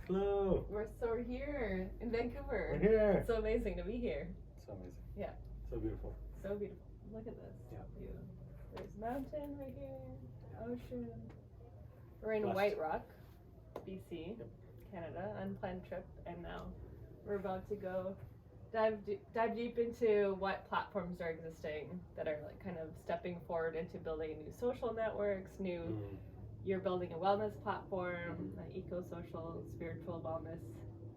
Hello. We're here in Vancouver. We're here. It's so amazing to be here. So amazing. Yeah. So beautiful. So beautiful. Look at this. Yeah. View. There's mountain right here, ocean. We're in Blessed. White Rock, BC, Yep. Canada, unplanned trip, and now we're about to go dive deep into what platforms are existing that are like kind of stepping forward into building new social networks, You're building a wellness platform, an eco-social, spiritual wellness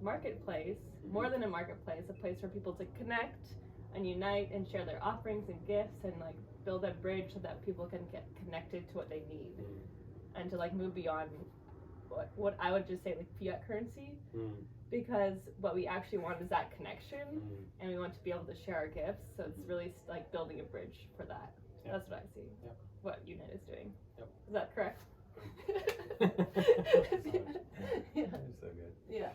marketplace, more than a marketplace, a place for people to connect and unite and share their offerings and gifts and like build a bridge so that people can get connected to what they need and to like move beyond what I would just say like fiat currency, because what we actually want is that connection and we want to be able to share our gifts, so it's really like building a bridge for that. Yep. That's what I see. Yep. What Unite is doing. Yep. Is that correct? Yeah. Yeah. You're so good. Yeah.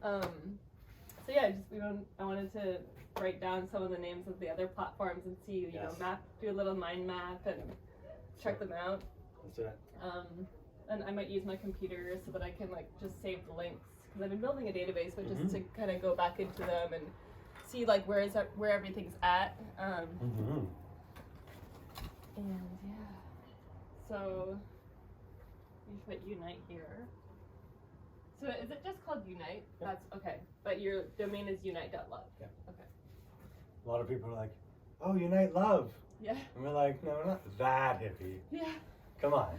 So yeah, I wanted to write down some of the names of the other platforms and see, you know, do a little mind map and check them out. Let's do it. And I might use my computer so that I can like just save the links, because I've been building a database, but just to kind of go back into them and see like where everything's at. And yeah, so you put Unite here. So is it just called Unite? Yep. That's okay. But your domain is unite.love. Yeah. Okay. A lot of people are like, "Oh, Unite Love," Yeah. and we're like, "No, we're not that hippie. Yeah. Come on,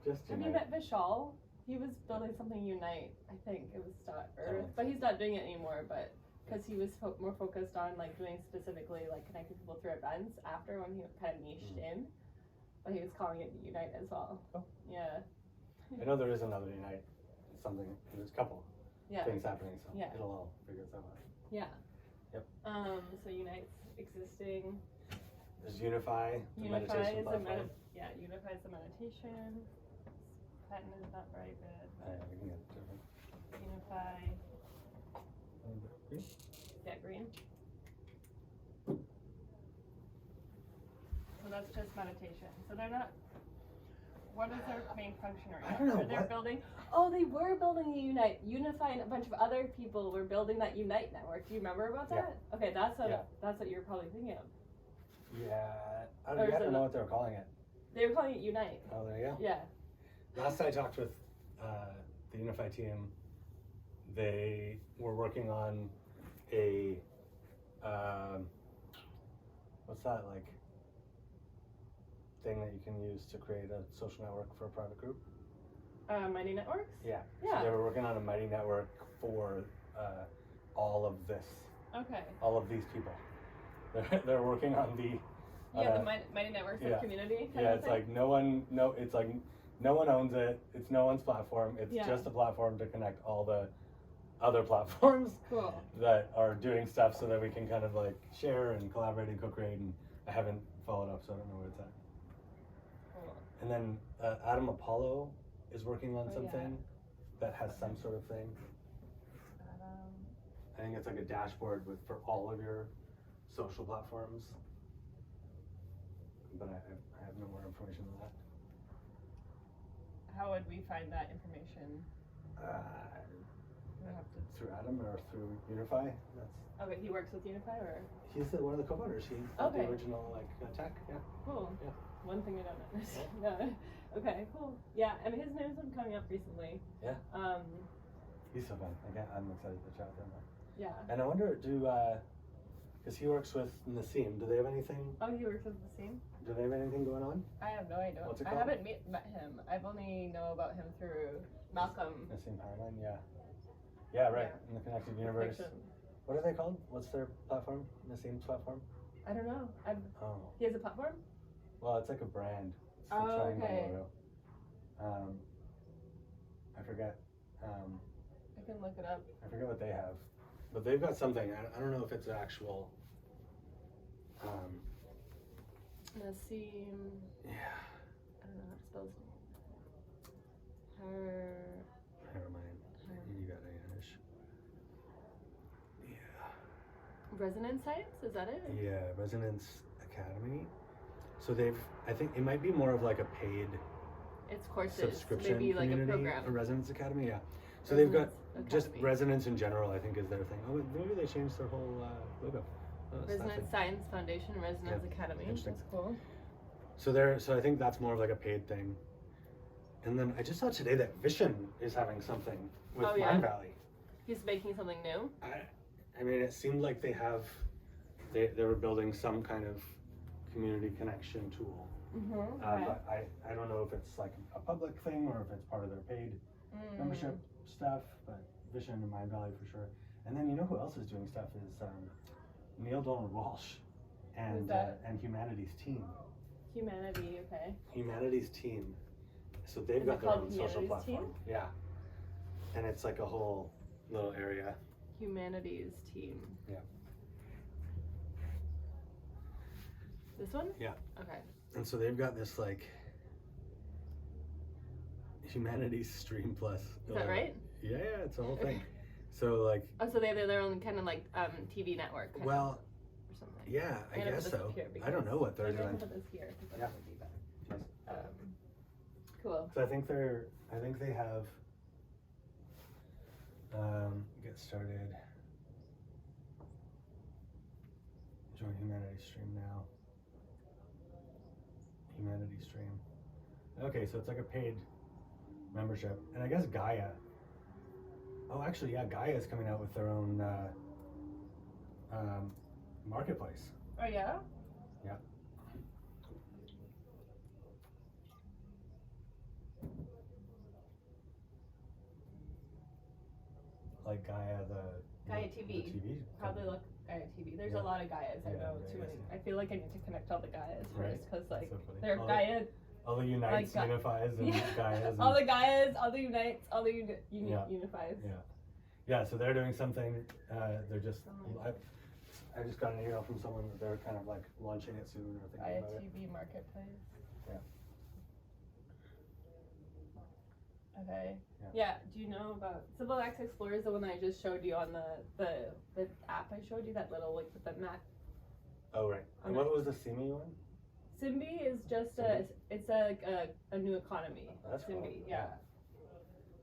just Have Unite." you met Vishal? He was building something Unite. I think it was Oh. but he's not doing it anymore. But because he was more focused on like doing specifically like connecting people through events after, when he kind of niched in. But he was calling it Unite as well. Oh. Yeah. I know there is another Unite. Something. There's a couple Yeah. things happening, so Yeah. it'll all figure itself out. Yeah. Yep. So Unite's existing. There's Unify, the Unify meditation is platform. Unify is the meditation. Patent is not very good. We can get different. Unify, Green? yeah, green. So that's just meditation. So they're not. What is their main function right now? I don't know, They're what? building. Oh, they were building a Unite. Unify and a bunch of other people were building that Unite network. Do you remember about that? Okay, that's what you're probably thinking of. Yeah. I Or is don't it know what they were calling it. They were calling it Unite. Oh, there you go. Yeah. Last I talked with the Unify team, they were working on a what's that, like, thing that you can use to create a social network for a private group? Mighty Networks? Yeah. Yeah. So they were working on a Mighty network for all of this, Okay. all of these people. They're working on the Yeah, the Mighty Networks of community. Kind yeah, of it's thing? like no one owns it. It's no one's platform. It's just a platform to connect all the other platforms Cool. that are doing stuff, so that we can kind of like share and collaborate and co-create. And I haven't followed up, so I don't know where it's at. Cool. And then Adam Apollo is working on Oh, something that has some sort of thing. I think it's like a dashboard for all of your social platforms. But I have no more information on that. How would we find that information? We have to. Through Adam or through Unify. That's Okay, he works with Unify, or he's one of the co-founders. He's Okay. the original tech. Yeah. cool. Yeah. One thing I don't know. Yeah. Okay, cool. Yeah, and his name's been coming up recently. Yeah. Um, He's so fun. I'm excited to chat with him. yeah. And I wonder, because he works with Nassim, do they have anything? Oh, he works with the same? Do they have anything going on? I have no idea. What's it I called? haven't met him. I've only know about him through Malcolm. Nassim Powerline, yeah. Yeah, right. Yeah. In the Connected Universe. Connection. What are they called? What's their platform? Nassim's platform? I don't know. Oh. He has a platform? Well, it's like a brand. It's the Oh, triangle okay. logo. I forget. I can look it up. I forget what they have. But they've got something. I don't know if it's actual. Nassim. Yeah. I don't know how to spell his name. Never mind. You got Irish. Yeah. Resonance Science? Is that it? Yeah, Resonance Academy. So I think it might be more of like a paid It's courses, subscription maybe like a community, program. a residence academy. Yeah. So they've got Residence just Academy. residents in general. I think is their thing. Oh, maybe they changed their whole logo. Oh, that's Resonance fascinating. Science Foundation, Resonance Academy. Interesting. That's cool. So I think that's more of like a paid thing. And then I just saw today that Vision is having something with Oh, yeah? Mind Valley. He's making something new. I mean, it seemed like they were building some kind of community connection tool. Mm-hmm. But I don't know if it's like a public thing or if it's part of their paid membership stuff, but Vision and Mind Valley for sure. And then you know who else is doing stuff is Neil Donald Walsh Who's and that? and Humanities Team. Humanity, okay. Humanities Team. So they've Is got it their called own social Humanities platform. Team? Yeah. And it's like a whole little area. Humanities Team. Yeah. This one? Yeah. Okay. And so they've got this like Humanities Stream Plus. Is that right? Yeah, it's a whole thing. So like, Oh, so they have their own kind of like TV network. kind of, well, or something. yeah, I I'm gonna guess put this so. up here I don't know what they're I'm gonna doing. put this here because Yeah. that would be better. Yes. Cool. So I think they have get started. Join Humanities Stream now. Humanities Stream. Okay, so it's like a paid membership, and I guess Gaia. Oh, actually, yeah, Gaia is coming out with their own marketplace. Oh yeah. Yeah. Like Gaia, Gaia the TV. TV. Probably look Gaia TV. There's Yeah. a lot of Gaias. I Yeah, know yeah, too I many. see. I feel like I need to connect all the Gaias Right. first because like So funny. they're All the- Gaia. All the unites, Like, unifies, and Yeah. Gaias. all And, the Gaias, all the unites, all the Yeah. unifies. yeah, yeah. So they're doing something. They're just. Oh. I just got an email from someone that they're kind of like launching it soon or thinking Gaia about it. TV marketplace. Yeah. Okay. Yeah. Yeah. Do you know about Civil Acts Explorer? Is the one I just showed you on the app I showed you, that little like with the map. Oh right. And Okay. what was the Simi one? Simbi is just Simbi? it's a new economy. That's cool. Simbi, yeah.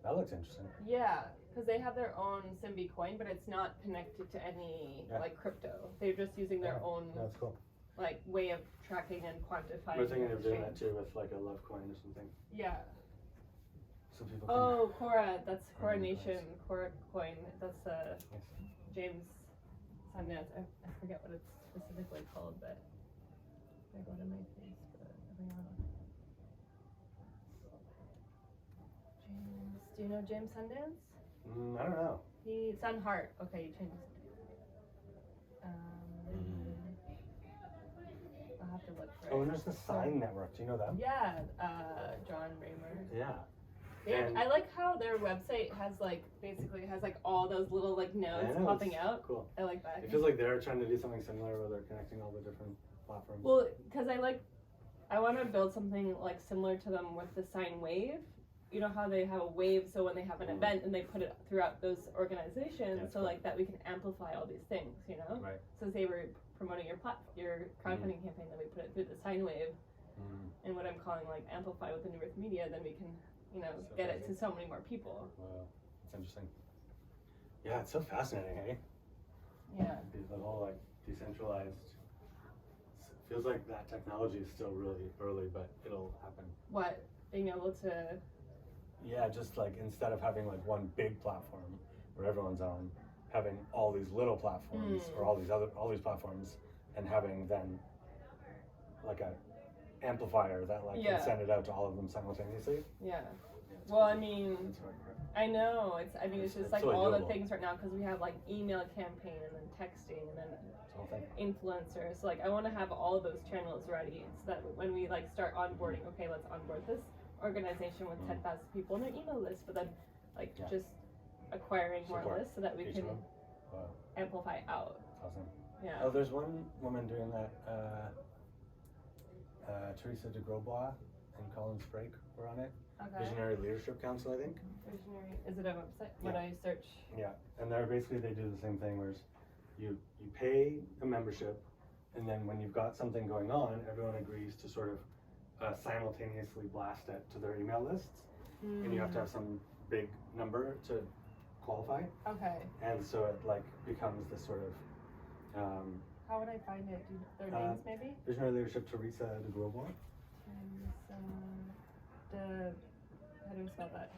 That looks interesting. Yeah, because they have their own Simbi coin, but it's not connected to any Yeah. like crypto. They're just using their Yeah. own That's cool. like way of tracking and quantifying. We're thinking their of doing that exchange. too with like a love coin or something. Yeah. So people can. Oh, Cora. That's Cora Coronation. Cora coin. That's Yes. James Sundance. I forget what it's specifically called, but I go to my Facebook. Hang on. James. Do you know James Sundance? I don't know. He Sunheart. Okay, you changed. I'll have to look for it. Oh, and there's the Sign Network. Do you know them? Yeah, John Raymer. Yeah. And I like how their website has like basically has like all those little like nodes I know, popping it's out. Cool. I like that. It feels like they're trying to do something similar where they're connecting all the different platforms. Well, because I want to build something like similar to them with the Sine Wave. You know how they have a wave, so when they have an event and they put it throughout those organizations, Yeah, so cool. like that we can amplify all these things, you know. Right. So say we're promoting your crowdfunding campaign, then we put it through the Sine Wave, and what I'm calling like amplify with the New Earth Media, then we can, you know, So get it crazy. to so many more people. Wow. That's interesting. Yeah, it's so fascinating, eh? Yeah. The whole like decentralized. Feels like that technology is still really early, but it'll happen. What being able to. Yeah, just like instead of having like one big platform where everyone's on, having all these little platforms or all these platforms, and having then like a amplifier that like Yeah. can send it out to all of them simultaneously. Yeah. It's Well, I crazy. mean, It's hard. I know it's just It's like so all the doable. things right now because we have like email campaign and then texting and then It's the whole thing. influencers. Like I want to have all of those channels ready so that when we like start onboarding, okay, let's onboard this organization with 10,000 people on their email list, but then like Yeah. just acquiring more Support lists so that we each can of them. Wow, amplify out. it's awesome. Yeah. Oh, there's one woman doing that. Teresa de Grosbois and Colin Sprake were on it. Okay. Visionary Leadership Council, I think. Visionary. Is it a website? When Yeah. I search. Yeah, and they're basically they do the same thing, where you pay a membership, and then when you've got something going on, everyone agrees to sort of simultaneously blast it to their email lists, and you have to have some big number to qualify, Okay. and so it like becomes this sort of How would I find it? Their names maybe? visionary leadership Teresa de Grosbois. How do you spell that?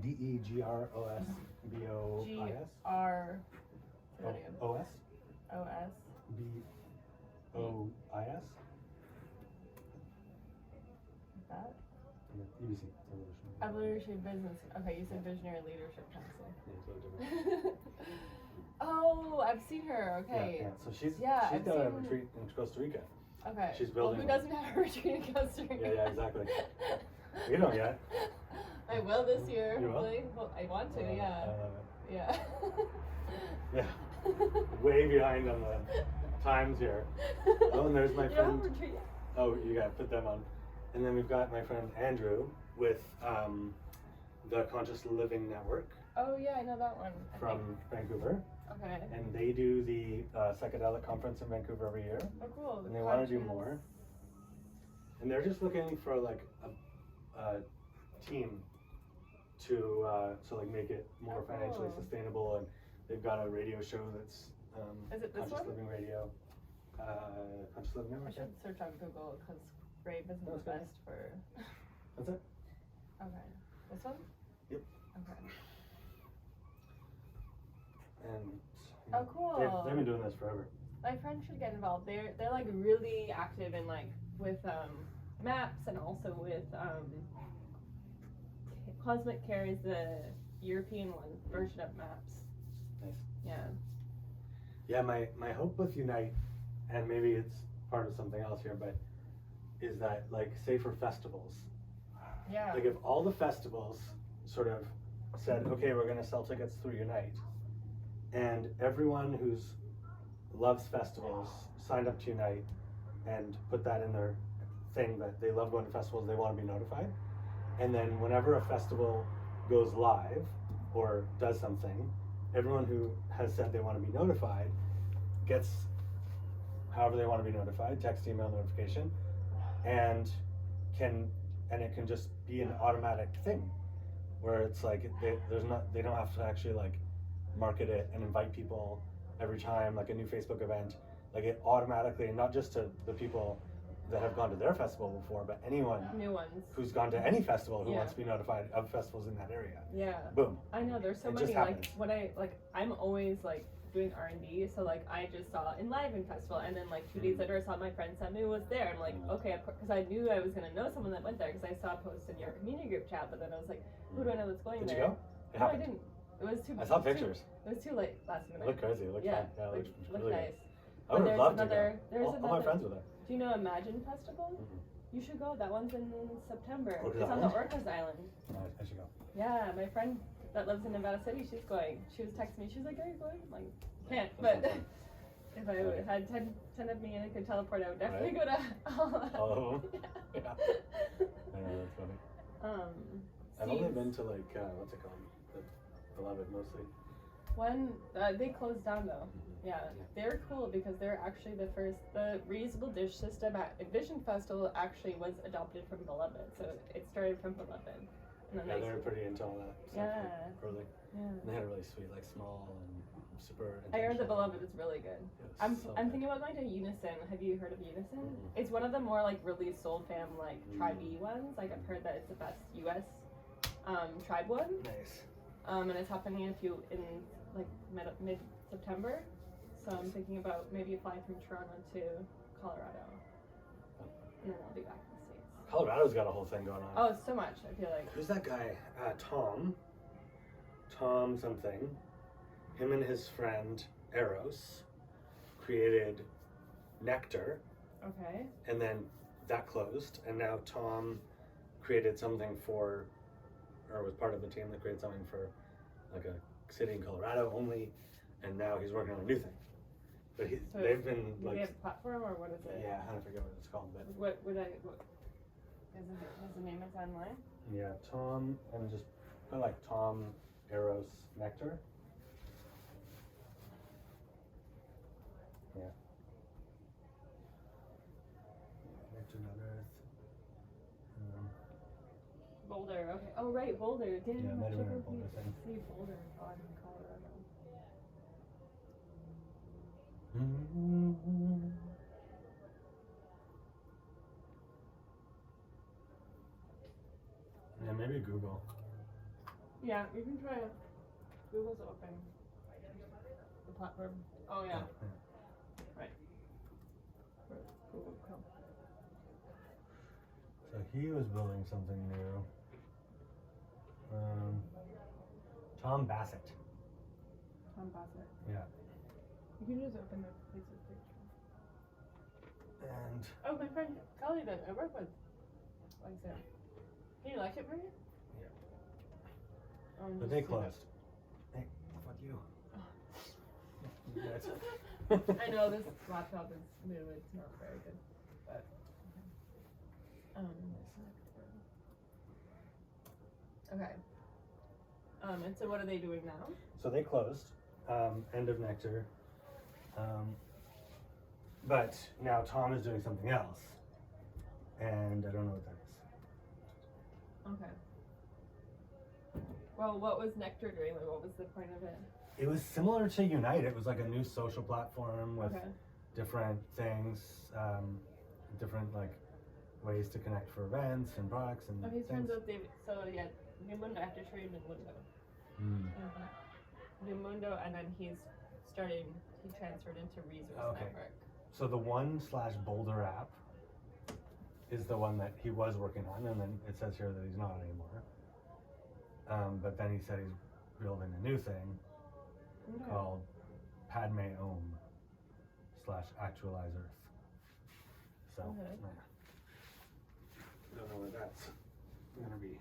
DEGROSBOIS. G-R. Say that again. OS. O-S. BOIS. That? EBC. Evolutionary Business. Okay, you said Visionary Leadership Council. Yeah, it's a little different. Oh, I've seen her. Okay. Yeah. So she's I've done a seen- retreat in Costa Rica. Okay. She's building Well, who one. doesn't have a retreat in Costa Rica? Yeah, exactly. You don't yet. I will this year. You will? Hopefully. Well, I want to. Yeah. Yeah. Yeah. Way behind on the times here. Oh, and there's my You don't have friend. a retreat yet? Oh, you gotta put them on. And then we've got my friend Andrew with the Conscious Living Network Oh yeah, I know that one. I from Vancouver. think. Okay. And they do the psychedelic conference in Vancouver every year. Oh cool. And they want to do Conscious- more. And they're just looking for like a team to like make it more Oh, financially cool. sustainable. And they've got a radio show that's Is it this Conscious one? Living Radio. Conscious Living I Network. should search on Google because Brave isn't No, the it's good. best for. That's it. Okay. This one? Yep. Okay. And Oh, cool. they've been doing this forever. My friend should get involved. They're like really active in like with maps and also with Cosmic Care is the European one version of maps. Nice. Yeah. Yeah, my hope with Unite, and maybe it's part of something else here, but is that like say for festivals, Yeah. like if all the festivals sort of said, okay, we're gonna sell tickets through Unite, and everyone who's loves festivals signed up to Unite and put that in their thing that they love going to festivals, they want to be notified, and then whenever a festival goes live or does something, everyone who has said they want to be notified gets however they want to be notified, text, email notification, and it can just be an automatic thing where it's like they don't have to actually like market it and invite people every time, like a new Facebook event, like it automatically, and not just to the people that have gone to their festival before, but anyone New ones. who's gone to any festival who Yeah. wants to be notified of festivals in that area. Yeah. Boom. I know there's so It many just like happens. when I like I'm always like doing R&D, so like I just saw Enliven Festival, and then like 2 days later I saw my friend Samu was there. I'm like, okay, because I knew I was gonna know someone that went there because I saw a post in your community group chat, but then I was like, who do I know that's going Did you there? go? It No, I happened. didn't. It was too. I saw it was too- pictures. It was too late last It minute. looked crazy. It looked Yeah, fun. Yeah, it looked looked really nice. good. I But would have there's loved to another- go. there's All my another- friends were there. Do you know Imagine Festival? Mhm. You should go. That one's in September. Orcas It's on the Island? Orcas Island. No, I should go. Yeah, my friend that lives in Nevada City, she's going. She was texting me. She's like, "Are you going?" I'm like, can't. That But sounds if I Right. had 10 of me and I could teleport, I would definitely Right. go to all of them. All of them? Yeah. I know, that's funny. I've only Seeds. been to like, what's it called? The Beloved mostly. One, they closed down though. Yeah, they're cool because they're actually the first. The reusable dish system at Vision Festival actually was adopted from Beloved, so it started from Beloved. And then Yeah, they they were pretty into all that stuff Yeah. like, early. yeah. And they had a really sweet, like small and super. I heard the intentional- Beloved is really good. It was I'm so I'm good. thinking about going to Unison. Have you heard of Unison? Mm-mm. It's one of the more like really soul fam like tribe Mm. ones. Like I've heard that it's the best US tribe one. Nice. And it's happening in like mid September. So I'm thinking about maybe applying from Toronto to Colorado, and then I'll be back in the States. Colorado's got a whole thing going on. Oh, so much. I feel like. Who's that guy? Tom something. Him and his friend Eros created Nectar, Okay. and then that closed, and now Tom created something for, or was part of the team that created something for like a city in Colorado only, and now he's working on a new thing. But So they've been Do we like, have a platform or what is it? yeah, I don't forget what it's called, but What would I? What, is the name is online? yeah, Tom, and just put like Tom Eros Nectar. Yeah. Nectar on Earth. Boulder. Okay. Oh right, Boulder. Damn. Yeah, it might have been a check Boulder out thing. See Boulder on Colorado. Yeah, maybe Google. Yeah, you can try it. Google's open. The platform. Oh yeah. Right. For Google Chrome. So he was building something new. Tom Bassett. Tom Bassett. Yeah. You can just open the Facebook page. And Oh, my friend Kelly that I work with likes it. Can you like it, Maria? Yeah. Oh, But they closed. Hey, fuck you. I know this laptop is new, it's not very good. But okay. And so what are they doing now? So they closed, end of Nectar. But now Tom is doing something else. And I don't know what that is. Okay. Well, what was Nectar doing? Like, what was the point of it? It was similar to Unite. It was like a new social platform with different things, different like ways to connect for events and products and he's things. friends with David. So yeah, Numundo. I have to show you Numundo. Numundo, and then he transferred into Resource Network. So the 1/Boulder app is the one that he was working on, and then it says here that he's not anymore. But then he said he's building a new thing called Padme Ohm /Actualize Earth. So yeah. Don't know what that's gonna be.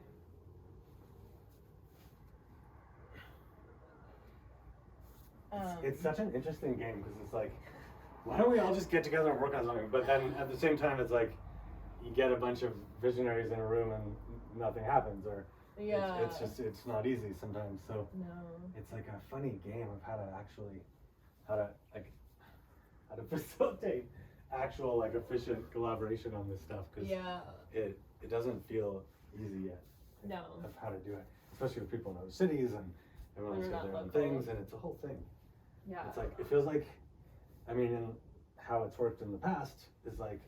It's such an interesting game because it's like, why don't we all just get together and work on something? But then at the same time, it's like you get a bunch of visionaries in a room and nothing happens, or it's not easy sometimes. So it's like a funny game of how to facilitate actual like efficient collaboration on this stuff, because it doesn't feel easy yet. Of how to do it, especially with people in other cities and everyone's got their own things, and it's a whole thing. It's like, it feels like, I mean, in how it's worked in the past is like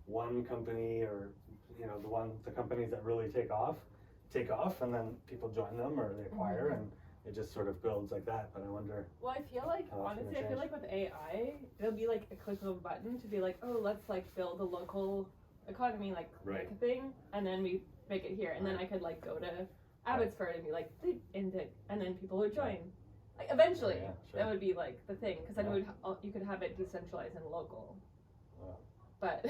one company, or the companies that really take off, and then people join them or they acquire, and it just sort of builds like that. But I wonder. Well, I feel like, honestly, I feel like with AI, it'll be like a click of a button to be like, oh, let's like build a local economy, like make a thing, and then we make it here, and then I could like go to Abbotsford and be like, and then people would join. Like eventually, that would be like the thing, because then you could have it decentralized and local. But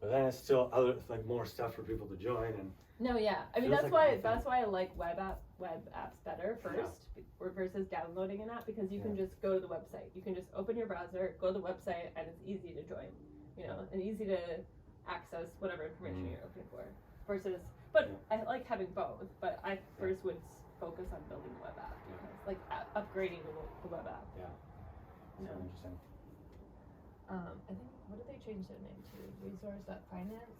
then it's still like more stuff for people to join, and I mean that's why I like web apps better first versus downloading an app, because you can just go to the website. You can just open your browser, go to the website, and it's easy to join. And easy to access whatever information you're looking for. But I like having both. But I first would focus on building a web app, because like upgrading the web app. So interesting. I think, what did they change their name to? Resource.finance.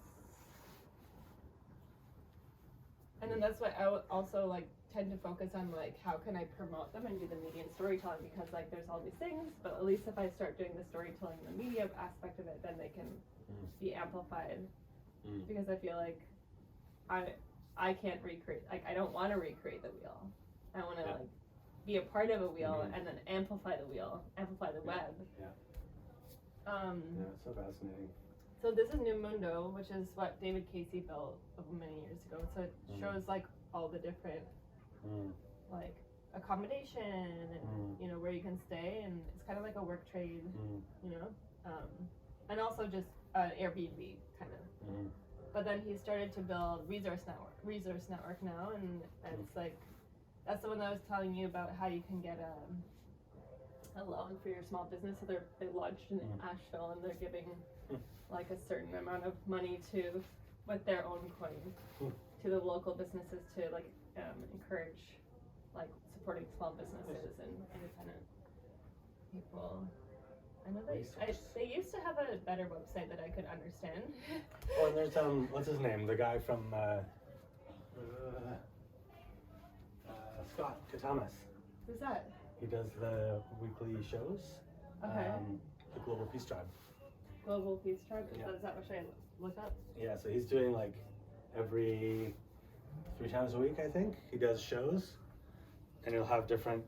And then that's why I would also like tend to focus on like how can I promote them and do the media and storytelling, because like there's all these things, but at least if I start doing the storytelling and the media aspect of it, then they can be amplified. Because I feel like I can't recreate, like I don't want to recreate the wheel. I want to like be a part of a wheel and then amplify the wheel, amplify the web. It's so fascinating. So this is Numundo, which is what David Casey built many years ago. So it shows like all the different like accommodation and where you can stay, and it's kind of like a work trade, and also just an Airbnb kind of. But then he started to build Resource Network now, and it's like that's the one that I was telling you about, how you can get a loan for your small business. So they launched in Asheville, and they're giving like a certain amount of money with their oin coin to the local businesses to like encourage like supporting small businesses and independent people. I know they used to have a better website that I could understand. Oh, and there's what's his name? The guy from Scott Katamas. Who's that? He does the weekly shows. Okay. The Global Peace Tribe. Global Peace Tribe. Yeah. Is that what should I look up? Yeah, so he's doing like every 3 times a week, I think. He does shows, and he'll have different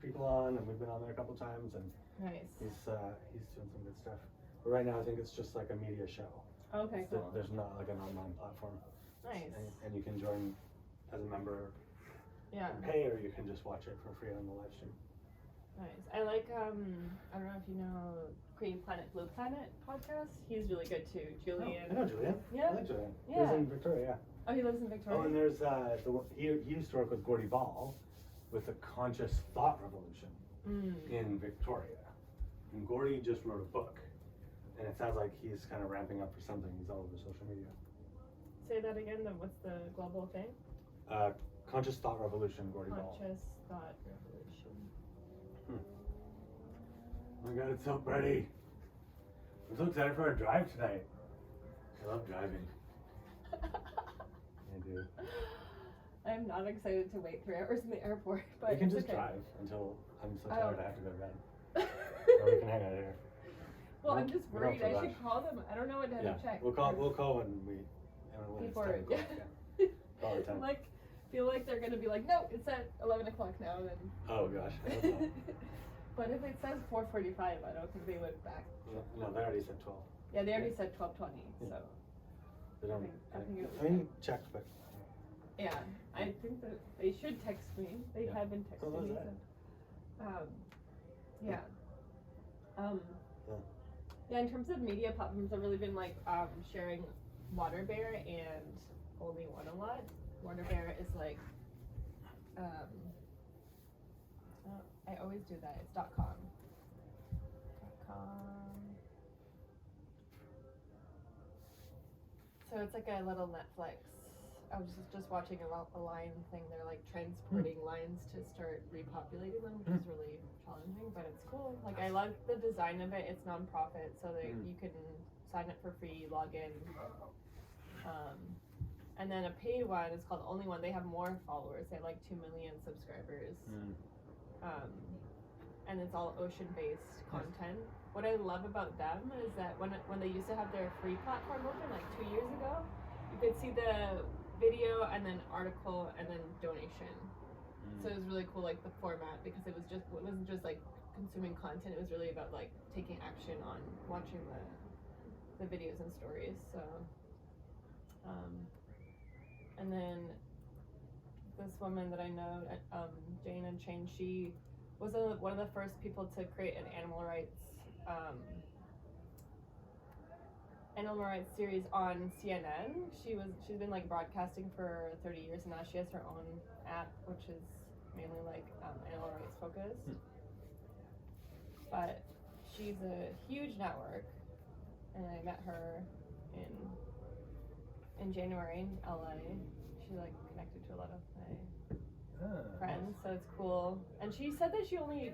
people on, and we've been on there a couple times, and Nice. he's doing some good stuff. But right now, I think it's just like a media show. Okay, cool. There's not like an online platform. Nice. And you can join as a member Yeah. and pay, or you can just watch it for free on the live stream. Nice. I like I don't know if you know Green Planet Blue Planet podcast. He's really good too. Julian. Oh, I know Julian. Yeah. I like Julian. Yeah. He's in Victoria. Oh, he lives in Victoria. Oh, and there's he used to work with Gordy Ball with the Conscious Thought Revolution in Victoria. And Gordy just wrote a book, and it sounds like he's kind of ramping up for something. He's all over social media. Say that again. What's the global thing? Conscious Thought Revolution, Gordy Ball. Conscious Thought Revolution. Oh my God, it's so pretty. I'm so excited for our drive tonight. I love driving. I do. I'm not excited to wait 3 hours in the airport, but We can it's just okay. drive until I'm so Oh. tired I have to go to bed. Or we can hang out here. Well, We I'm don't- just we don't worried. I rush. should call them. I don't know when to check. We'll call when it's Before, 10 o'clock. yeah. Call at 10. Like, feel like they're gonna be like, no, it's at 11 o'clock now. Then. Oh gosh. I hope not. But if it says 4:45, I don't think they would back. No, they already said 12. Yeah, they already said 12:20. Yeah. So They don't. I think it I was mean, check, but yeah, I think that they should text me. They Yeah. have been Oh, texting me. that's So, yeah. Yeah. Yeah. In terms of media platforms, I've really been like sharing Water Bear and Only One a lot. Water Bear is like, I always do that. It's .com. So it's like a little Netflix. I was just watching a lion thing. They're like transporting lions to start repopulating them, which is really challenging, but it's cool. Like I love the design of it. It's nonprofit, so that you can sign up for free, log in. And then a paid one is called Only One. They have more followers. They have like 2 million subscribers. And it's all ocean-based content. What I love about them is that when they used to have their free platform open like 2 years ago, you could see the video and then article and then donation. So it was really cool, like the format, because it wasn't just like consuming content. It was really about like taking action on watching the videos and stories. So, and then this woman that I know, Jane and Chain, she was one of the first people to create an animal rights series on CNN. She's been like broadcasting for 30 years, and now she has her own app, which is mainly like animal rights focused. But she's a huge network, and I met her in January in LA. She like connected to a lot of my friends, so it's cool. And she said that she only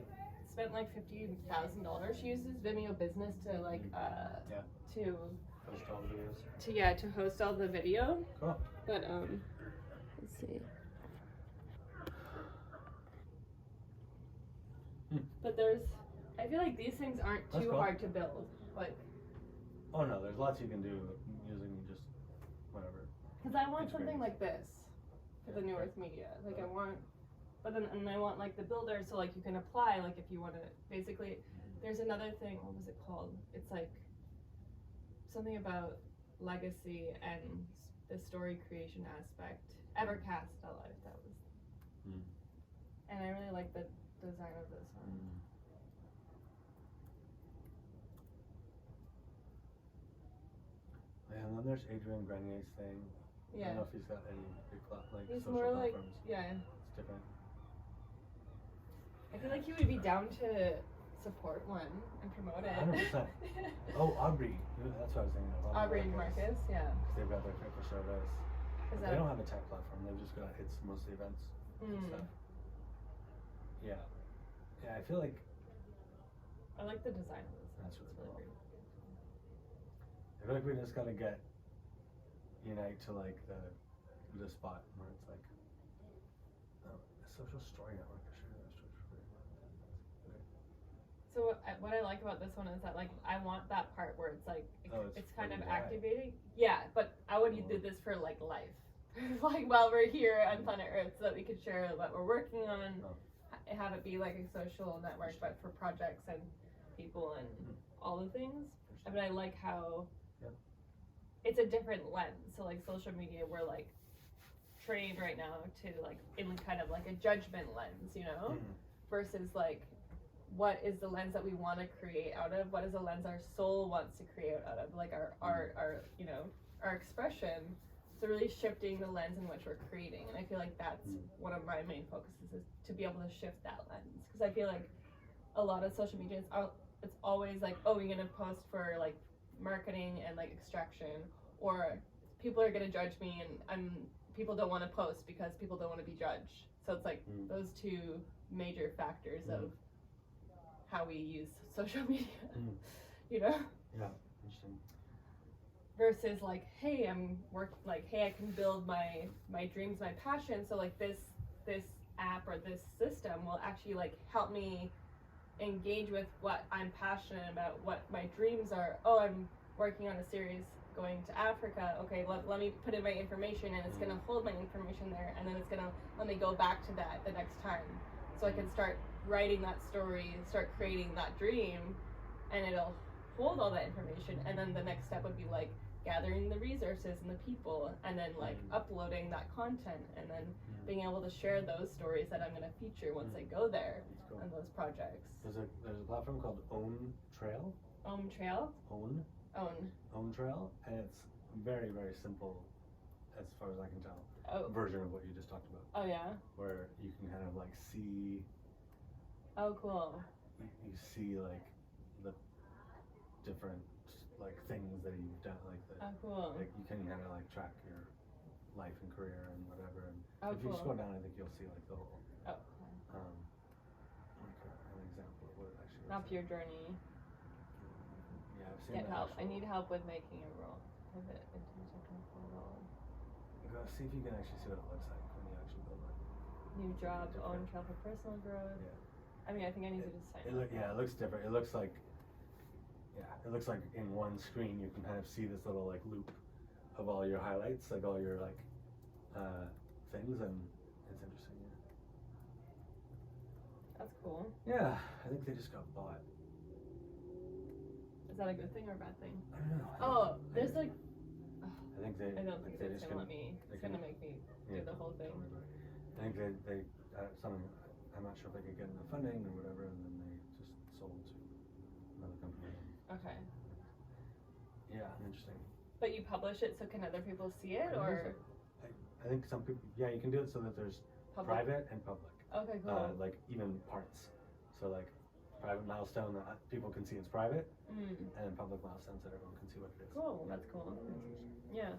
spent like $50,000. She uses Vimeo Business to like to post all the videos. to host all the video. Cool. But let's see. But I feel like these things aren't That's too cool. hard to build. Like, Oh no, there's lots you can do using just whatever. because I want something Experience. like this for the New Earth Media. Like I want, but then and I want like the builder, so like you can apply. Like if you want to, basically, there's another thing. What was it called? It's like something about legacy and the story creation aspect. Evercast Alive. That was. And I really like the design of this one. And then there's Adrian Grenier's thing. I Yeah. don't know if he's got any big He's social more like, platforms. yeah. It's different. I feel like he would be down to support one and promote it. 100%. Oh, Aubrey. That's what I was thinking of. Aubrey and Marcus, yeah. 'Cause they've got their fit for service. Is They that- don't have a tech platform. They've just got it's mostly events and stuff. Yeah. Yeah, I feel like I like the design of this. That's It's really really cool. great. I feel like we just gotta get Unite to like the spot where it's like A social story network. So what I like about this one is that like I want that part where it's like it's kind of activating. Yeah, but I would do this for like life, like while we're here on planet Earth, so that we could share what we're working on, have it be like a social network, but for projects and people and all the things. But I like how it's a different lens. So like social media, we're like trained right now to like in kind of like a judgment lens, you know, versus like what is the lens that we want to create out of? What is the lens our soul wants to create out of? Like our art, our you know, our expression. So really shifting the lens in which we're creating, and I feel like that's one of my main focuses is to be able to shift that lens, because I feel like a lot of social media it's always like, oh, you're gonna post for like marketing and like extraction, or people are gonna judge me, and people don't want to post because people don't want to be judged. So it's like those two major factors of how we use social media, you know? Yeah, interesting. Versus like, hey, hey, I can build my dreams, my passion. So like this app or this system will actually like help me engage with what I'm passionate about, what my dreams are. Oh, I'm working on a series going to Africa. Okay, let me put in my information, and it's gonna hold my information there, and then it's gonna let me go back to that the next time. So I can start writing that story, start creating that dream, and it'll hold all that information. And then the next step would be like gathering the resources and the people, and then like uploading that content, and then being able to share those stories that I'm going to feature once I go there on those projects. There's a platform called Own Trail. Own Trail? Own Trail, and it's very, very simple as far as I can tell. Version of what you just talked about. Oh yeah? Where you can kind of like see. Oh cool. You see like the different like things that you've done, like the. Oh cool. Like you can kind of like track your life and career and whatever, and if cool. you scroll down, I think you'll see like the whole. Oh. Like an example of what it actually. Not your journey. Yeah, I've seen. Get help. I need help with making a role. Pivot into a technical role. Go see if you can actually see what it looks like when you actually build it. New job, Own Trail for personal growth. Yeah. I mean, I think I need to just sign up. Yeah, it looks different. It looks like. Yeah, it looks like in one screen you can kind of see this little like loop of all your highlights, like all your like things, and it's interesting. Yeah. That's cool. Yeah, I think they just got bought. Is that a good thing or a bad thing? I don't know. There's like. I think they. I don't think they it's just gonna let me. It's gonna make me do the whole thing. I think they I'm not sure if they could get enough funding or whatever, and then they just sold to another company. Okay. Yeah, interesting. But you publish it so can other people see it, or? I think some people. Yeah, you can do it so that there's private and public. Okay, cool. Like even parts. So like private milestone that people can see it's private, and then public milestones that everyone can see what it is. Cool, that's cool. Yeah.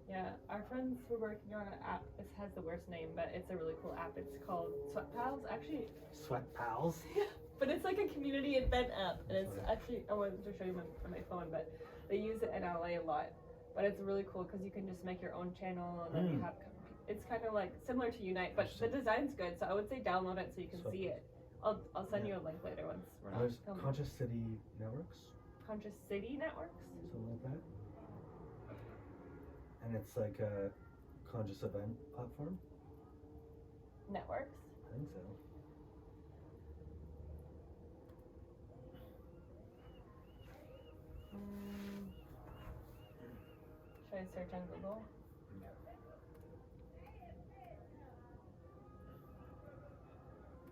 Yeah, our friends were working on an app. This has the worst name, but it's a really cool app. It's called Sweat Pals. Actually. Sweat Pals? Yeah, but it's like a community event app, and it's actually, I wanted to show you on my phone, but they use it in LA a lot. But it's really cool because you can just make your own channel, and then you have, it's kind of like similar to Unite, but the design's good, so I would say download it so you can see it. I'll send you a link later once we're not filming. Conscious City Networks? Conscious City Networks? Something like that. And it's like a conscious event platform? Networks? I think so. Should I search on Google? Yeah.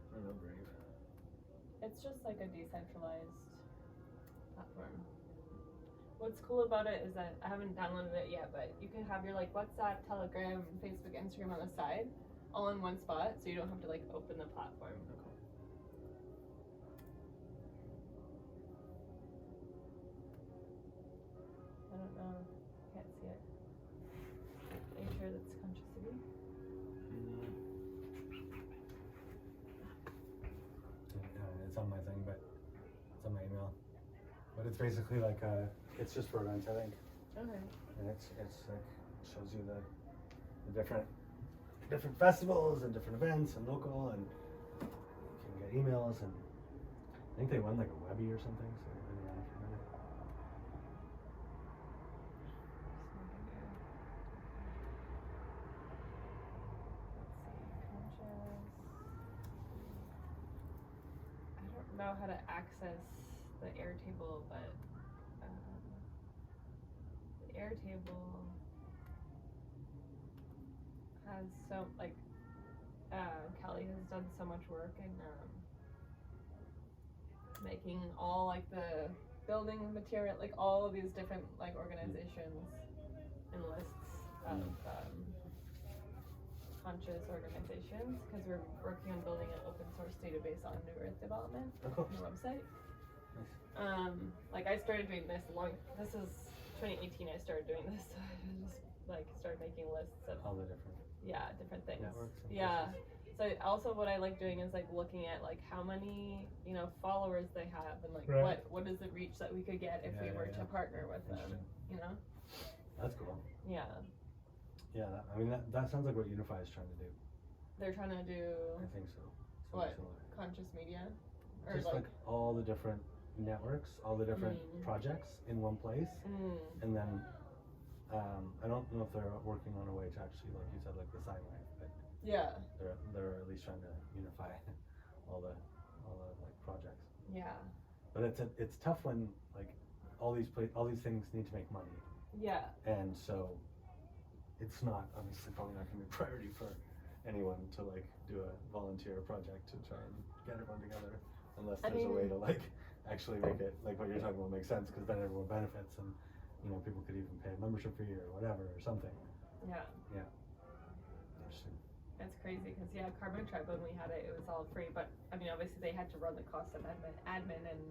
I don't know, Brave. It's just like a decentralized platform. What's cool about it is that I haven't downloaded it yet, but you can have your like WhatsApp, Telegram, Facebook, Instagram on the side, all in one spot, so you don't have to like open the platform. I don't know. Can't see it. Are you sure that's Conscious City? It's on my thing, but it's on my email. But it's basically like it's just for events, I think. Okay. And it's like shows you the different different festivals and different events and local, and you can get emails, and I think they won like a Webby or something, so they've been around for a minute. I don't know how to access the Airtable, but the Airtable has so like Kelly has done so much work in making all like the building material, like all of these different like organizations and lists of conscious organizations, because we're working on building an open source database on New Earth development Oh, cool. on the website. Nice. Like I started doing this this is 2018 I started doing this, so I just like started making lists of All the different different things. networks. And Yeah. places. So also what I like doing is like looking at like how many, you know, followers they have, and like Right. what is the reach that we could get if we were to partner with them, Interesting. you know? That's cool. Yeah. Yeah, I mean that sounds like what Unify is trying to do. They're trying to do I think so. What? Similar. conscious media, or Just like all the different networks, all the different projects in one place, and then I don't know if they're working on a way to actually, like you said, like the sine wave, but yeah, they're at least trying to unify all the like projects. yeah, But it's tough when like all these things need to make money, yeah, and so it's not obviously probably not going to be a priority for anyone to like do a volunteer project to try and get everyone together, unless there's a way to like actually make it like what you're talking about make sense, because then everyone benefits, and you know people could even pay a membership fee or whatever or something. yeah. Interesting. It's crazy because Carbon Tribe, when we had it, it was all free, but I mean obviously they had to run the cost of admin and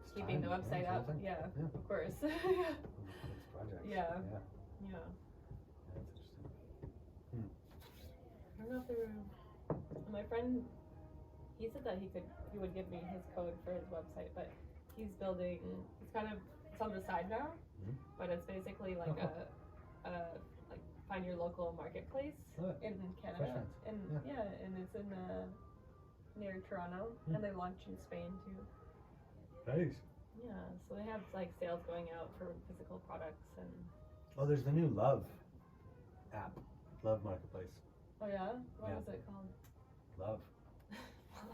It's keeping the time, website it's up. everything. Yeah, Yeah. of course. It's projects. Yeah. Yeah. Yeah. That's interesting. I don't know if they were. My friend, he said that he would give me his code for his website, but he's building. It's on the side now, but it's basically like a like find your local marketplace in Canada, and and it's in near Toronto, and they launch in Spain too. Nice. Yeah, so they have like sales going out for physical products and. Oh, there's the new Love app, Love Marketplace. Oh yeah, what was it called? Love.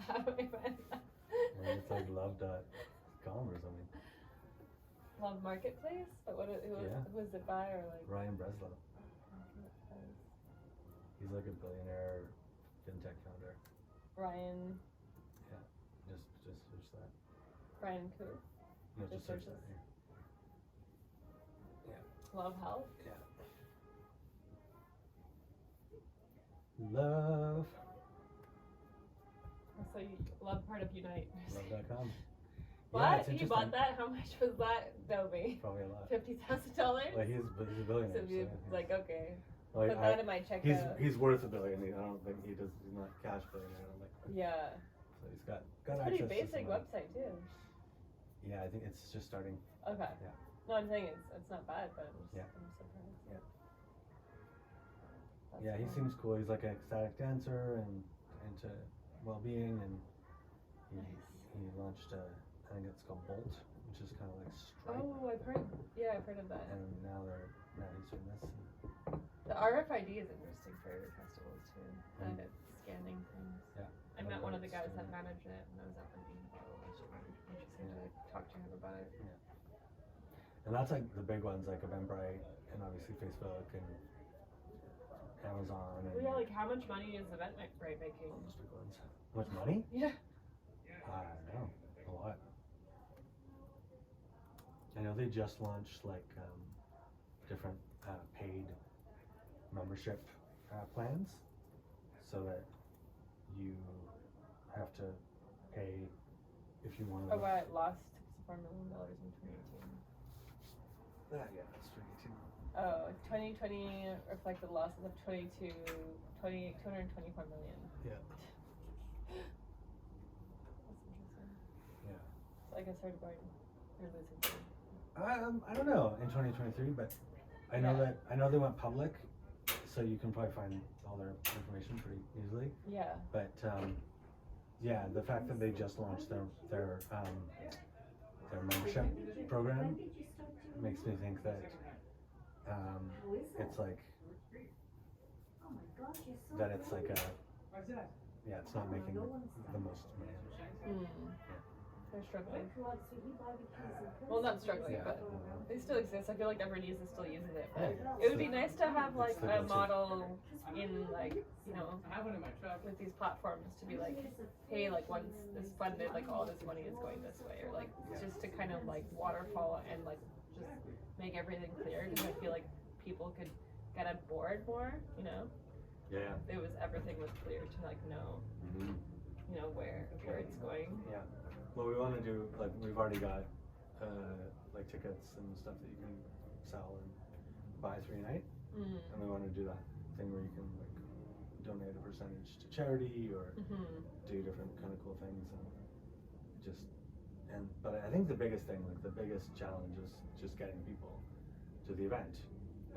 How do I find that? And it's like love.com or something. Love Marketplace, but who is it by, or like? Ryan Breslow. He's like a billionaire fintech founder. Ryan. Yeah, just search that. Ryan Koo. No, Just just search search that. Yeah. Love Health. Yeah. Love. So you love part of Unite. Love.com. What? Yeah, it's You interesting. bought that? How much was that, Dobie? Probably a lot. $50,000. Well, he's a billionaire. So you yeah. like okay. Well, Put that in my checkout. he's worth $1 billion. I don't think he's not cash billionaire. I don't think. Yeah. So he's got It's access pretty to basic some money. website too. Yeah, I think it's just starting. Okay. Yeah. No, I'm saying it's not bad, but I'm surprised. Yeah. That's Yeah, he cool. seems cool. He's like an ecstatic dancer and into well-being, and he launched I think it's called Bolt, which is kind of like Stripe. Oh, I've heard of that. And now he's doing this. The RFID is interesting for festivals too, and it's scanning things. Yeah. I met one of the guys that Yeah. managed it when I was at Lincoln. Interesting to talk to him about it. And that's like the big ones, like Eventbrite, and obviously Facebook and Amazon. And Well, yeah, like how much money is Eventbrite making? all those big ones. How much money? Yeah. I don't know. A lot. I know they just launched like different paid membership plans, so that you have to pay if you want to. Oh, wow, it lost $64 million in 2018. Yeah, that's 22. Oh, 2020 reflected losses of 224 million. Yeah. That's interesting. Yeah. So I guess they're losing money. I don't know in 2023, but I know Yeah. that they went public, so you can probably find all their information pretty easily. Yeah. But yeah, the fact that they just launched their membership program makes me think that it's like it's not making the most money. They're struggling. Well, not struggling, but they still exist. I feel like everybody still uses it. But it would be nice to have like a model in like, you know, with these platforms to be like, hey, like once this funded, like all this money is going this way, or like just to kind of like waterfall and like just make everything clear, because I feel like people could get on board more, you know. Yeah. If it was everything was clear to like know, you know, where it's going. Yeah. Well, we want to do, like, we've already got like tickets and stuff that you can sell and buy through Unite, and we want to do that thing where you can like donate a percentage to charity or do different kind of cool things, but I think the biggest thing, like the biggest challenge, is just getting people to the event.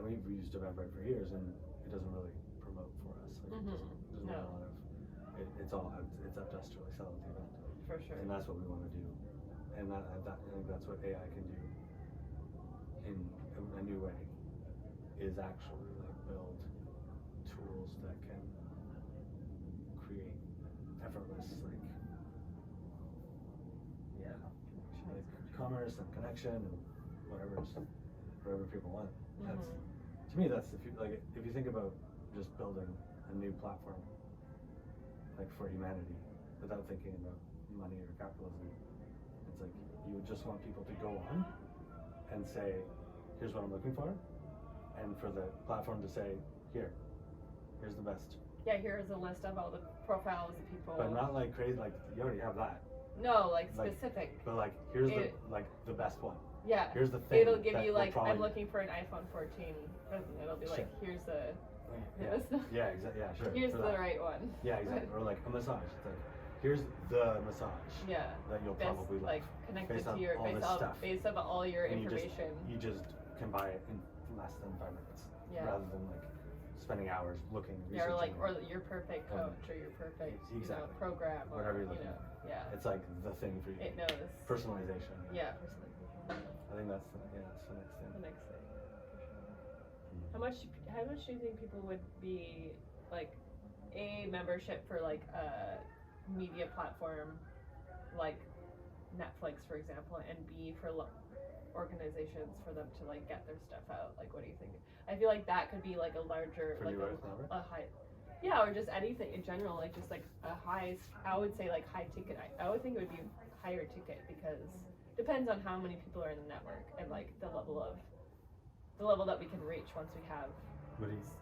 And we've used Eventbrite for years, and it doesn't really promote for us. Like, there's not a lot of it's up to us to really sell at the event. For sure. And that's what we want to do, and I think that's what AI can do in a new way, is actually like build tools that can create effortless like commerce and connection and whatever people want. That's, to me, that's if you think about just building a new platform like for humanity without thinking about money or capitalism, it's like you would just want people to go on and say, here's what I'm looking for, and for the platform to say, here's the best. Yeah, here's a list of all the profiles of people. But not like crazy, like you already have that. No, like specific. But like here's the best one. Yeah. Here's the thing. It'll give you like, I'm looking for an iPhone 14. It'll be like, here's the. Yeah, exactly. Yeah, sure. Here's the right one. Yeah, exactly. Or like a massage. It's like, here's the massage. Yeah. That you'll probably like connected based to your based on all your and information. You just can buy it in less than 5 minutes. Yeah. Rather than like spending hours looking. Yeah, or your perfect coach or your perfect program or whatever you're looking at. Yeah. It's like the thing for you. It knows. Personalization. Yeah, personalization. I think that's the next thing. The next thing. How much do you think people would be like a membership for like a media platform like Netflix, for example, and B for organizations for them to like get their stuff out? Like, what do you think? I feel like that could be like a larger, for like a high, yeah, or just anything in general, like just like a high. I would say like high ticket. I would think it would be higher ticket because depends on how many people are in the network and like the level that we can reach once we have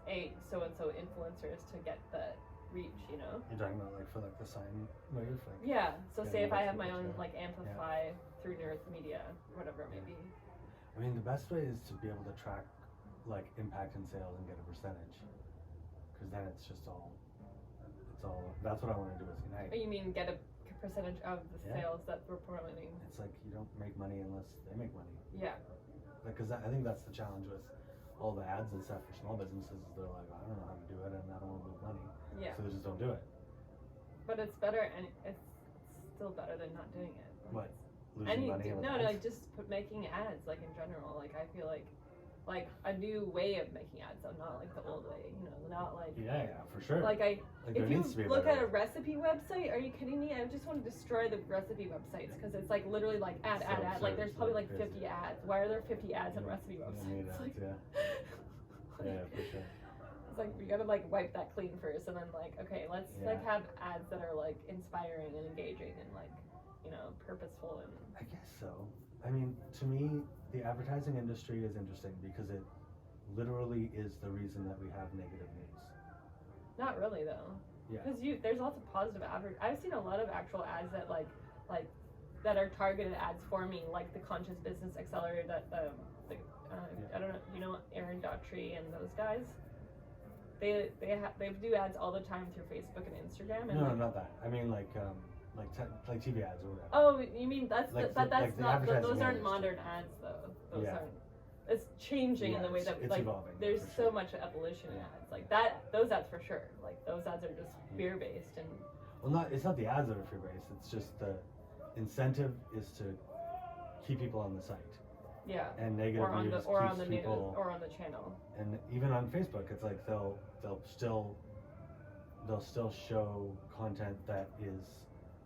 a so-and-so influencers to get the reach, you know? You're talking about like for like the sine wave? Like, yeah, so say if I have my own like Amplify through Nerds Media, whatever it may be. I mean, the best way is to be able to track like impact in sales and get a percentage, because then it's all, that's what I want to do with Unite. You mean get a percentage of the sales that we're promoting? It's like you don't make money unless they make money. Yeah. Because I think that's the challenge with all the ads and stuff for small businesses. They're like, I don't know how to do it, and I don't want to lose money. Yeah. So they just don't do it. But it's better, and it's still better than not doing it. What? Losing money? No, like just making ads, like in general. Like I feel like a new way of making ads, so not like the old way, you know, not like. Yeah, for sure. Like if you look at a recipe website, are you kidding me? I just want to destroy the recipe websites because it's like literally like ad. Like there's probably like 50 ads. Why are there 50 ads on recipe websites? Like, yeah, for sure. It's like we gotta like wipe that clean first, and then like okay, let's like have ads that are like inspiring and engaging and like, you know, purposeful and. I guess so. I mean, to me, the advertising industry is interesting because it literally is the reason that we have negative news. Not really though. Yeah. Because there's lots of positive I've seen a lot of actual ads that like that are targeted ads for me, like the Conscious Business Accelerator that I don't know, you know, Aaron Daughtry and those guys. They do ads all the time through Facebook and Instagram. And no, not that. I mean like TV ads or whatever. Oh, you mean those aren't industry. modern ads though. Those aren't. it's changing in the way it's, that it's like evolving. there's for so sure. much evolution in Yeah. ads. Like that, those ads for sure. Like those ads are just fear based and Well, it's not the ads that are fear based. It's just the incentive is to keep people on the site, yeah. and negative Or on news the or keeps on the news people. or on the channel. And even on Facebook, it's like they'll still show content that is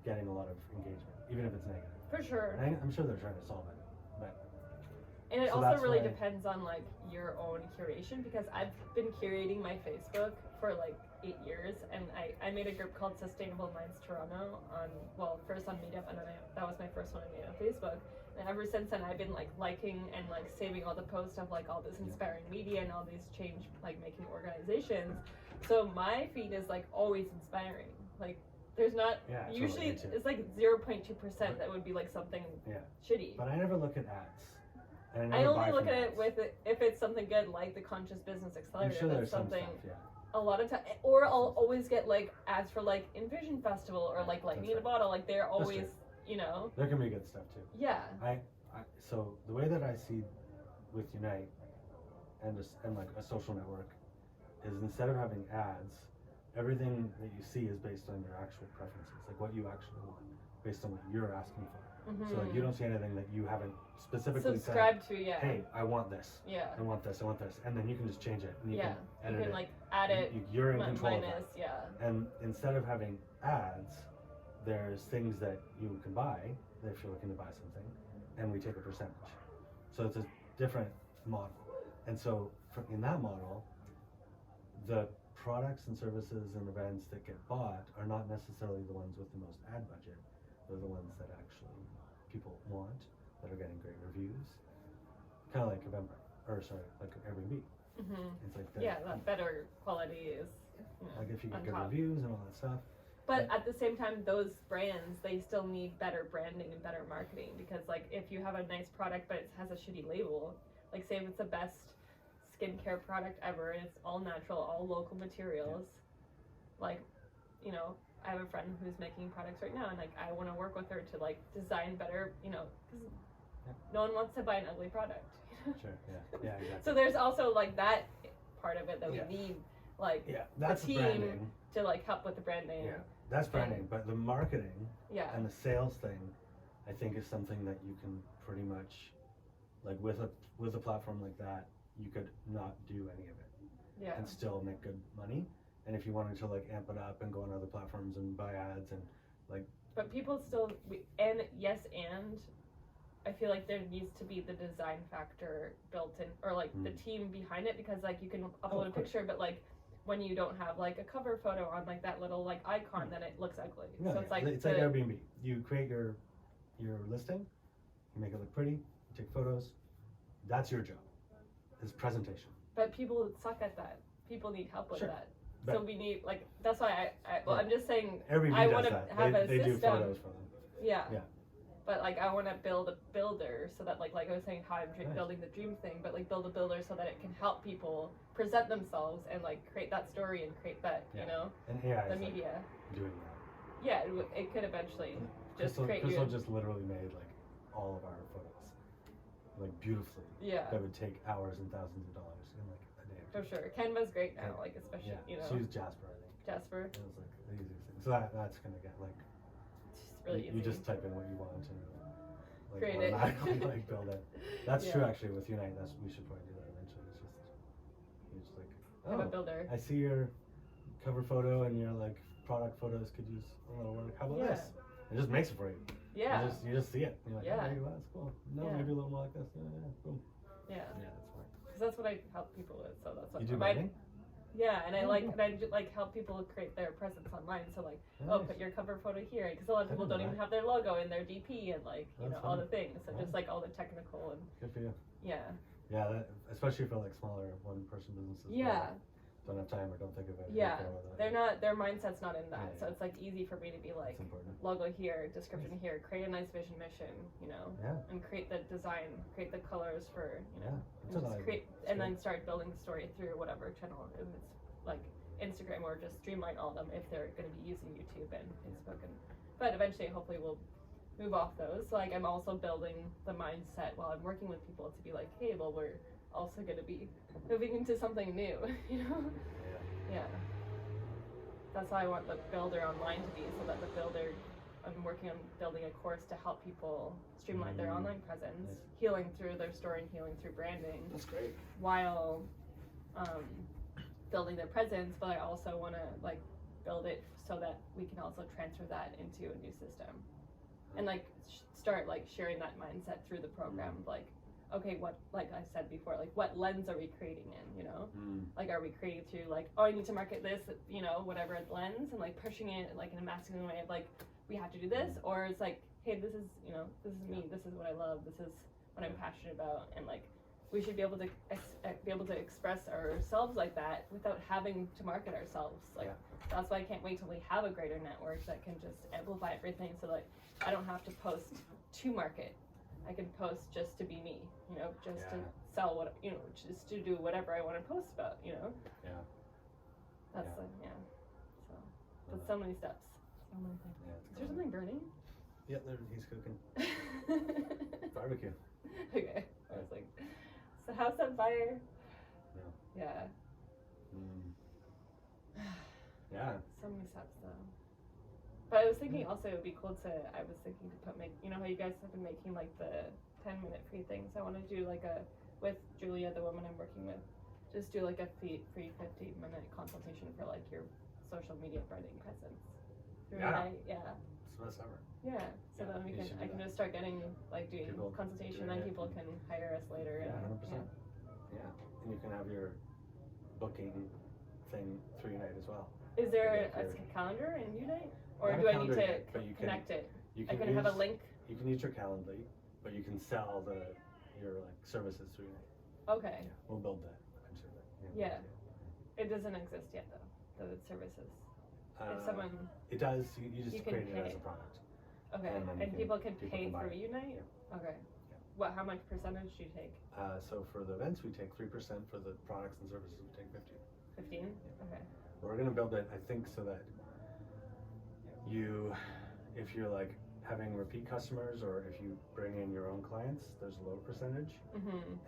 getting a lot of engagement, even if it's negative. For sure. And I'm sure they're trying to solve it, but And it So also that's really why- depends on like your own curation, because I've been curating my Facebook for like 8 years, and I made a group called Sustainable Minds Toronto on, well, first on Meetup, and then that was my first one I made on Facebook. And ever since then, I've been like liking and like saving all the posts of like all this inspiring media and all these change like making organizations. So my feed is like always inspiring. Like there's not yeah, totally, usually me too. it's like 0.2% that would be like something Yeah. shitty. But I never look at ads. And I never only buy look from at it ads. with if it's something good, like the Conscious Business I'm Accelerator. sure That's there's some something. stuff, yeah. A lot of time, or I'll always get like ads for like Envision Festival or like Lightning in a right. Bottle. Like they're That's always, you know, There can be good stuff too. yeah, So the way that I see with Unite and like a social network is instead of having ads, everything that you see is based on your actual preferences, like what you actually want, based on what you're asking for. So like you don't see anything that you haven't specifically subscribe said, to, yeah, hey, I want this, yeah, I want this, I want this, and then you can just change it and you yeah. can You edit can it. like add it, You're in control of that. minus, yeah, And instead of having ads, there's things that you can buy if you're looking to buy something, and we take a percentage. So it's a different model. And so in that model, the products and services and events that get bought are not necessarily the ones with the most ad budget. They're the ones that actually people want, that are getting great reviews. Kind of like like Airbnb. It's like yeah. That better quality is, you know, like if you get on good top. reviews and all that stuff. But at the same time, those brands, they still need better branding and better marketing, because like if you have a nice product but it has a shitty label, like say if it's the best skincare product ever and it's all natural, all local materials, like, you know, I have a friend who's making products right now, and like I want to work with her to like design better, you know, because no one wants to buy an ugly product. Sure, yeah, exactly. So there's also like that part of it that we need, like Yeah, that's team branding. to like help with the brand name. Yeah, that's branding. But the marketing Yeah. and the sales thing, I think, is something that you can pretty much, like with a platform like that, you could not do any of it Yeah. and still make good money. And if you wanted to like amp it up and go on other platforms and buy ads and But people still, and I feel like there needs to be the design factor built in, or like the team behind it, because like you can upload a course. picture, but like when you don't have like a cover photo on like that little like icon, then it looks ugly. no, So it's like it's like Airbnb. You create your listing, you make it look pretty, you take photos. That's your job. It's presentation. but people suck at that. People need help with Sure. that. But- So we need like, that's why Yeah. I'm just saying, Airbnb I does wanna that. have a they do system. photos for them. Yeah. Yeah. But like I want to build a builder so that like I was saying how I'm Nice. building the dream thing, but like build a builder so that it can help people present themselves and like create that story and create that, Yeah. you know, And AI the is like media. doing that. Yeah, it could eventually just Crystal, create Crystal you. just literally made like all of our photos, like beautifully. Yeah, That would take hours and thousands of dollars in like a day. for sure. Canva's great now, Yeah. like especially Yeah, you know she used Jasper, I think. Jasper. It was like the easiest thing. So that's gonna get like It's just really you easy. just type in what you want and like Create it. automatically like build it. That's Yeah. true actually with Unite. We should probably do that eventually. It's just like Have a oh, builder. I see your cover photo and your like product photos could use a little work. How about Yeah. this? It just makes it for you. Yeah, You just see it. You're like, Yeah. oh, there you go, that's cool. No, Yeah. maybe a little more like this. Yeah, boom. yeah. Yeah, that's fine. Because that's what I help people with. So that's what You do my- branding? Yeah, and I Oh, like cool. and I like help people create their presence online. So like, Nice. put your cover photo here, because a lot of I people didn't don't know even have their logo in their DP and like you That's know all funny. the things. So Yeah. just like all the technical and Good for you. yeah, Yeah, that, especially for like smaller one-person businesses. that yeah, Don't have time or don't think of it. or yeah. care about that. They're not. Their mindset's not in that. Yeah, So yeah. it's like easy for me to be like It's important. logo here, description here, create a nice vision mission, you know, Yeah. and create the design, create the colors for you know, Yeah. and It's just valuable. create It's and great. then start building the story through whatever channel, if it's like Instagram, or just streamline all of them if they're going to be using YouTube and Facebook, and but eventually hopefully we'll move off those. So like I'm also building the mindset while I'm working with people to be like, hey, well, we're also going to be moving into something new, you know? Yeah. That's how I want the builder online to be, so that the builder, I'm working on building a course to help people streamline their online presence, healing through their story and healing through branding. That's great. While building their presence, but I also want to like build it so that we can also transfer that into a new system, and like start like sharing that mindset through the program. Like, okay, what, like I said before, like what lens are we creating in, you know? Like, are we creating through like, oh, I need to market this, you know, whatever lens, and like pushing it like in a masculine way of like, we have to do this, or it's like, hey, this is, you know, this is me, this is what I love, this is what I'm passionate about, and like we should be able to express ourselves like that without having to market ourselves. Like that's why I can't wait till we have a greater network that can just amplify everything, so like I don't have to post to market. I can post just to be me, you know, just to sell what, you know, just to do whatever I want to post about, you know. That's like so that's so many steps, so many things. Is there something burning? Yeah, he's cooking barbecue. Okay, I was like, so house on fire. Yeah. So many steps though. But I was thinking also it would be cool to, I was thinking to you know how you guys have been making like the 10-minute free things. I want to do like with Julia, the woman I'm working with, just do like a free 15-minute consultation for like your social media branding presence. So that's ever. So then I can just start getting like doing consultation, then people can hire us later. 100%. And you can have your booking thing through Unite as well. Is there a calendar in Unite? Or do I need to connect it? I can have a link? You can use your Calendly, but you can sell your like services through Unite. Okay. We'll build that eventually. It doesn't exist yet though, the services. If someone... It does, you just create it as a product. Okay, and people can pay through Unite? Okay. How much percentage do you take? So for the events we take 3%, for the products and services we take 15. 15? Okay. We're gonna build it, I think, so that if you're like having repeat customers, or if you bring in your own clients, there's a lower percentage.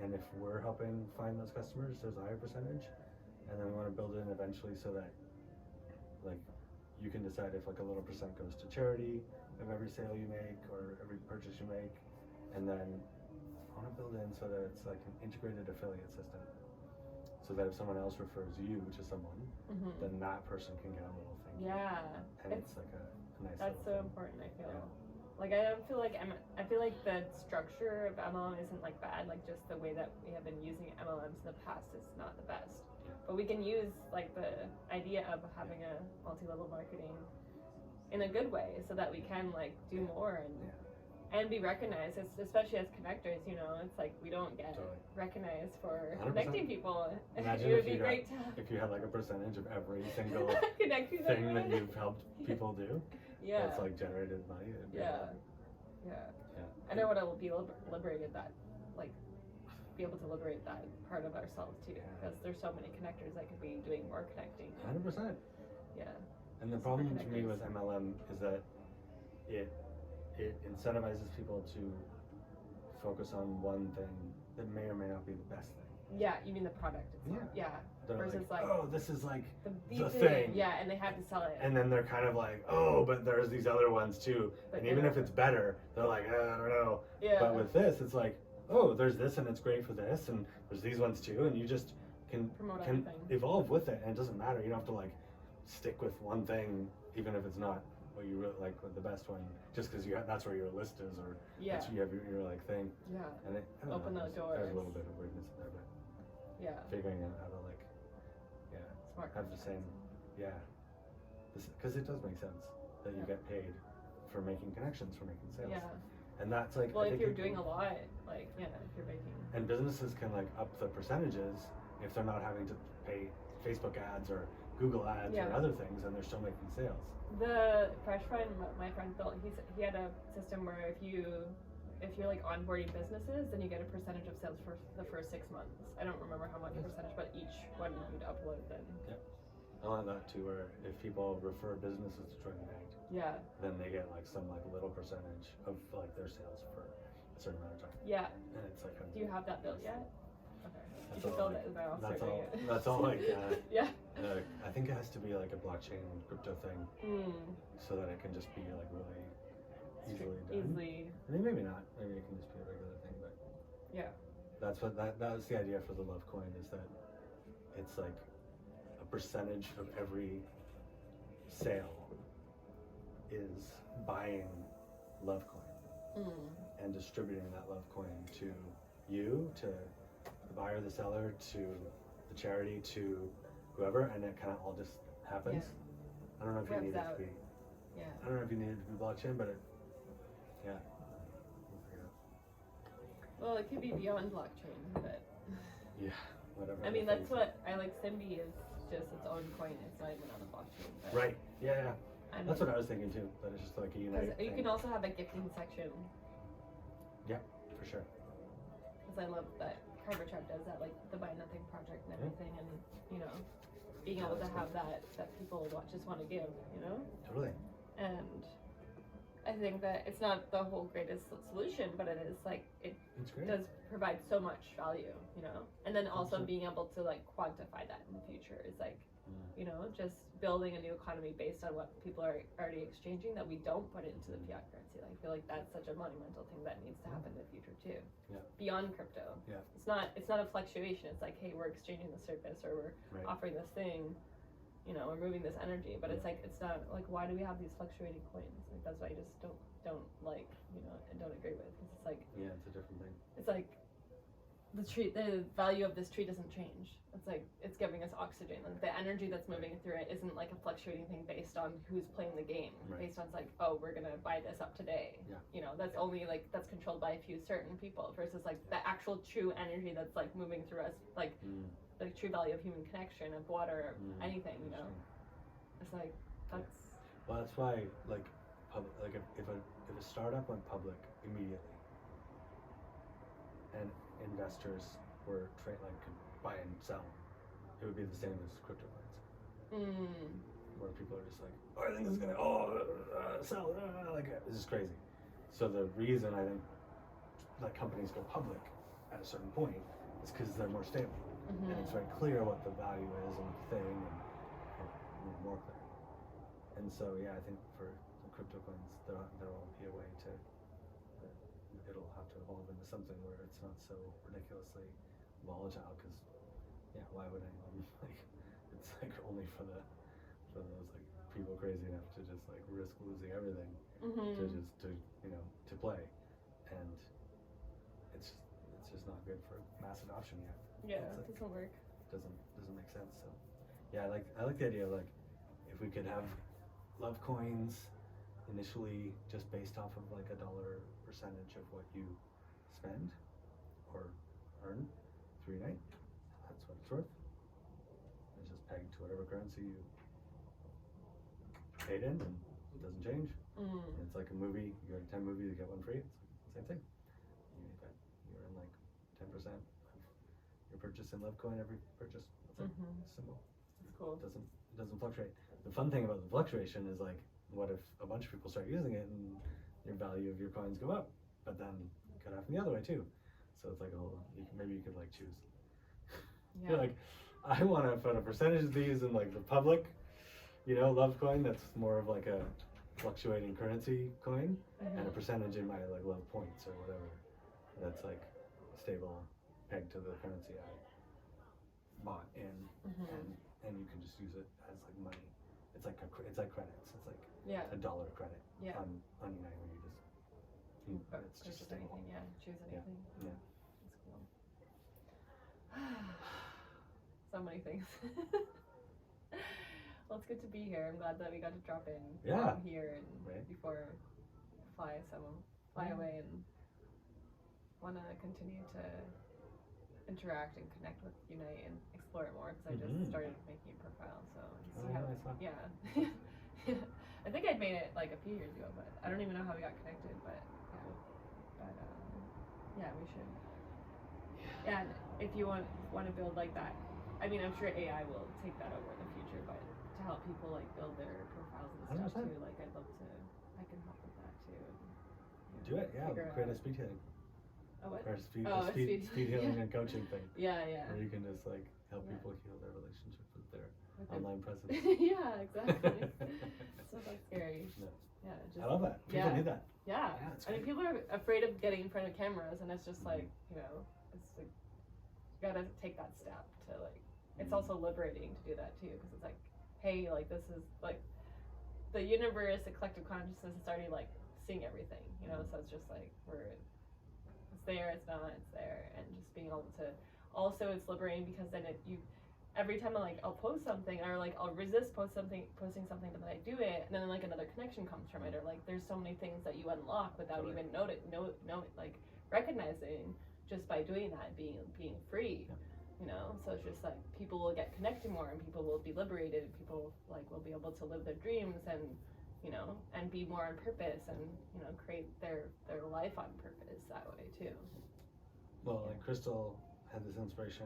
And if we're helping find those customers, there's a higher percentage. And then we want to build it in eventually so that like you can decide if like a little percent goes to charity of every sale you make or every purchase you make. And then I want to build in so that it's like an integrated affiliate system, so that if someone else refers you to someone, then that person can get a little thing. And it's like a nice. That's so important, I feel. Like I don't feel like I feel like the structure of MLM isn't like bad. Like just the way that we have been using MLMs in the past is not the best. But we can use like the idea of having a multi-level marketing in a good way, so that we can like do more and be recognized, especially as connectors. You know, it's like we don't get recognized for 100%. Connecting people. Imagine it would be great if you had like a percentage of every single connecting thing that you've helped people do. That's like generated money. And I want to be liberated that, like, be able to liberate that part of ourselves too, because there's so many connectors that could be doing more connecting. 100%. Yeah. And the problem to me with MLM is that it incentivizes people to focus on one thing that may or may not be the best thing. Yeah, you mean the product itself. Versus like, oh, this is like the thing. thing. Yeah, and they have to sell it. And then they're kind of like, oh, but there's these other ones too. But and even if it's better, they're like, I don't know. But with this, it's like, oh, there's this and it's great for this, and there's these ones too, and you just can evolve with it, and it doesn't matter. You don't have to like stick with one thing, even if it's not what you really like, the best one, just because that's where your list is, or that's where you have your like thing. And I don't know, those doors. There's a little bit of weirdness in there, but figuring out how to like smart have the same because it does make sense that you get paid for making connections, for making sales. And that's like, well, if you're doing a lot, like if you're making, and businesses can like up the percentages if they're not having to pay Facebook ads or Google ads or other things, and they're still making sales. The Fresh Friend my friend built, he had a system where if you're like onboarding businesses, then you get a percentage of sales for the first 6 months. I don't remember how much percentage, but each one you'd upload then. I want that too, where if people refer businesses to Join Ignite, Yeah. then they get like some like little percentage of like their sales for a certain amount of time. Yeah. And it's like Do you have that built yet? Okay. You That's should all, build like, it and then I'll that's start all. doing it. That's all. Like, yeah. I think it has to be like a blockchain crypto thing, so that it can just be like really easily done. Easily. I mean, maybe not. Maybe it can just be a regular thing, but Yeah. that's what that was the idea for the Love Coin, is that it's like a percentage of every sale is buying Love Coin and distributing that Love Coin to you, to the buyer, the seller, to the charity, to whoever, and it kind of all just happens. I don't know if you Webs need it out. to be. Yeah. I don't know if you need it to be blockchain, but yeah. We'll figure it out. Well, it could be beyond blockchain, but Yeah, whatever. I mean, the that's things- what I like. Simbi is just its own coin. It's not even on a blockchain. But Right. Yeah. I That's mean, what I was thinking too. That it's just like a unite. you can also have a gifting section. Yeah, for sure. Because I love that Karma Trap does that, like the Buy Nothing project and everything, and you know, being able to that's have that people just want to give, you know. Totally. And I think that it's not the whole greatest solution, but it is like it It's great. does provide so much value, you know. And then also 100%. being able to like quantify that in the future is like, Mm. you know, just building a new economy based on what people are already exchanging that we don't put into the fiat currency. Like, I feel like that's such a monumental thing that needs to happen in the future too. Yeah. Beyond crypto. Yeah. It's not a fluctuation. It's like, hey, we're exchanging the service or we're Right. offering this thing, you know, we're moving this energy. But it's like it's not like, why do we have these fluctuating coins? Like that's why I just don't like, you know, and don't agree with, because it's like Yeah, it's a different thing. it's like the value of this tree doesn't change. It's like it's giving us oxygen. Like the energy that's moving through it isn't like a fluctuating thing based on who's playing the game. Right. Based on it's like, oh, we're gonna buy this up today. Yeah. You know, that's only like that's controlled by a few certain people versus like the actual true energy that's like moving through us, like the true value of human connection, of water, anything. You know, it's like that's Well, that's why like public, like if a startup went public immediately, and investors were like could buy and sell, it would be the same as crypto coins, where people are just like, oh, I think this is gonna sell, like this is crazy. So the reason I think like companies go public at a certain point is because they're more stable, and it's very clear what the value is and the thing, and more clear. And so yeah, I think for the crypto coins, there will be a way to. It'll have to evolve into something where it's not so ridiculously volatile. Because yeah, why would anyone like? It's like only for those like people crazy enough to just like risk losing everything to you know to play, and it's just not good for mass adoption yet. yeah, It's it doesn't work. doesn't make sense. So yeah, I like the idea of like if we could have Love Coins initially just based off of like $1 percentage of what you spend or earn through Unite. That's what it's worth. It's just pegged to whatever currency you paid in, and it doesn't change. And it's like a movie. You go to 10 movies, you get one free. It's the same thing. You earn like 10% of your purchase in Love Coin every purchase. That's it. It's simple. It's cool. It doesn't fluctuate. The fun thing about the fluctuation is like, what if a bunch of people start using it and your value of your coins go up? But then it could happen the other way too. So it's like maybe you could like choose. Yeah. You're like, I want to put a percentage of these in like the public, you know, Love Coin. That's more of like a fluctuating currency coin, and a percentage in my like Love Points or whatever. That's like stable, pegged to the currency I bought in, and you can just use it as like money. It's like credits. It's like Yeah. $1 credit Yeah. on Unite, where you just it's Purchase just stable. anything, yeah. Choose Yeah. anything. Yeah. That's cool. So many things. Well, it's good to be here. I'm glad that we got to drop in Yeah. here and Right. before fly away, and want to continue to interact and connect with Unite and explore it more, because I just started making a profile, so see how nice one. yeah. I think I'd made it like a few years ago, but I don't even know how we got connected, but yeah, we should. Yeah, and if you want to build like that, I mean, I'm sure AI will take that over in the future, but people like build their profiles and stuff 100%. too. Like I'd love to. I can help with that too. And, Do it, yeah. figure Create a out- speed healing. Oh, what? Or a speed, Oh, a speed, speed- speed healing yeah. and coaching thing. Yeah, yeah. Where you can just like help Yeah. people heal their relationship with their With their- online presence. Yeah, exactly. So that's scary. No. Yeah, just, I love that. People yeah. need that. Yeah. Yeah, it's I mean, great. people are afraid of getting in front of cameras, and it's just like, you know, it's like, you gotta take that step to like, it's also liberating to do that too, because it's like, hey, like this is like, the universe, the collective consciousness is already like seeing everything, you know, so it's just like, it's there, it's not, it's there, and just being able to, also it's liberating because then every time I'll post something or like I'll resist posting something, but then I do it, and then like another connection comes from it, or like there's so many things that you unlock without Totally. even like recognizing, just by doing that, being free. Yeah. You know, so it's just like people will get connected more, and people will be liberated, and people like will be able to live their dreams, and you know, and be more on purpose, and you know, create their life on purpose that way too. Well, like Crystal had this inspiration.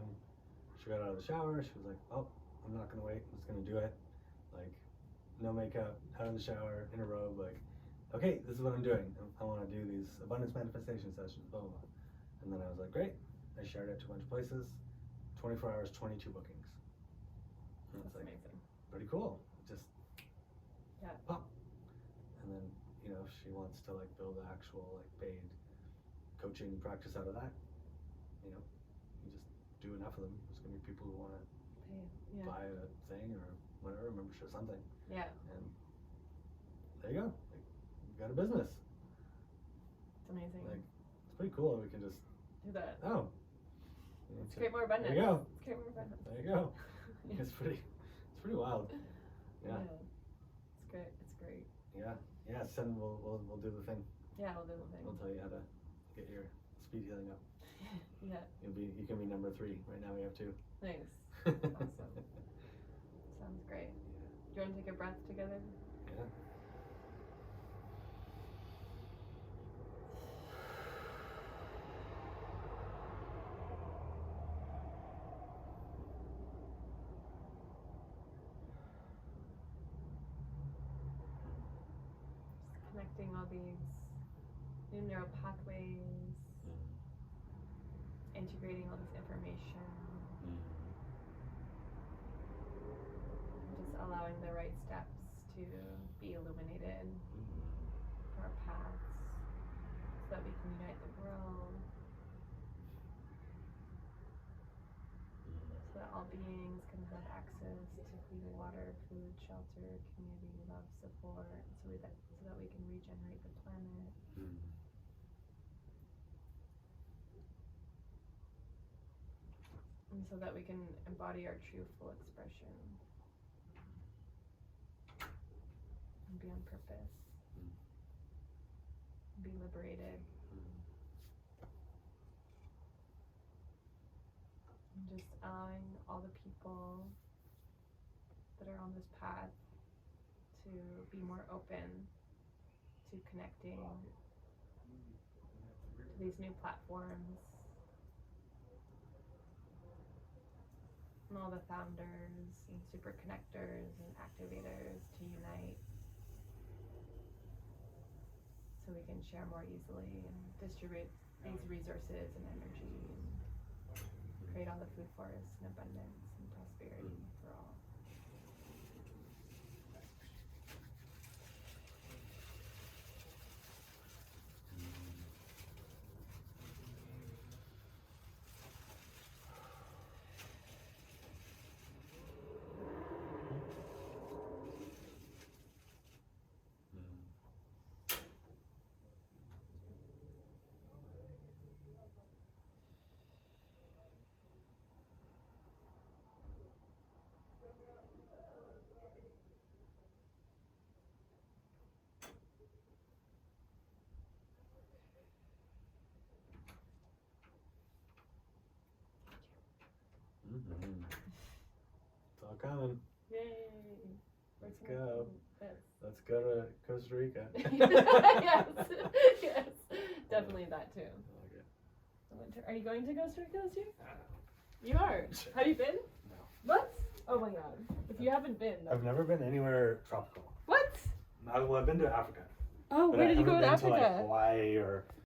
She got out of the shower. She was like, "Oh, I'm not gonna wait. I'm just gonna do it. Like, no makeup, out of the shower, in a robe. Like, okay, this is what I'm doing. I want to do these abundance manifestation sessions. Blah blah blah." And then I was like, "Great." I shared it to a bunch of places. 24 hours, 22 bookings. And it's That's like amazing. pretty cool. Just Yeah. pop. And then you know, if she wants to like build an actual like paid coaching practice out of that, you know, you just do enough of them. There's gonna be people who want to Yeah. buy a thing or whatever, a membership, something, Yeah. and there you go. Like, you got a business. It's amazing. Like, it's pretty cool. We can just Do that. oh, Let's create more abundance. There you go. Let's create more abundance. There you go. Yeah. It's pretty wild. Yeah, It's great. It's great. yeah, yeah. Send. We'll do the thing. Yeah, we'll do the thing. We'll tell you how to get your speed healing up. Yeah. You can be number 3. Right now we have 2. Nice. Awesome. Sounds great. Do you want to take a breath together? Yeah. Just connecting all these new neural pathways, integrating all this information, and just allowing the right steps to be illuminated for our paths so that we can unite the world, so that all beings can have access to clean water, food, shelter, community, love, support, so that we can regenerate the planet. And so that we can embody our true full expression and be on purpose, be liberated, and just allowing all the people that are on this path to be more open to connecting to these new platforms. And all the founders and super connectors and activators to unite so we can share more easily and distribute these resources and energy and create all the food forests and abundance and prosperity for all. It's all coming. Yay! Let's go. Yes. Let's go to Costa Rica. Yes, yes, definitely that too. I like it. The winter. Are you going to Costa Rica this year? You are. Have you been? No. What? Oh my god. If you haven't been, I've never been anywhere tropical. what? Well, I've been to Africa. Oh, But where I did you go haven't in been to like Africa? Hawaii or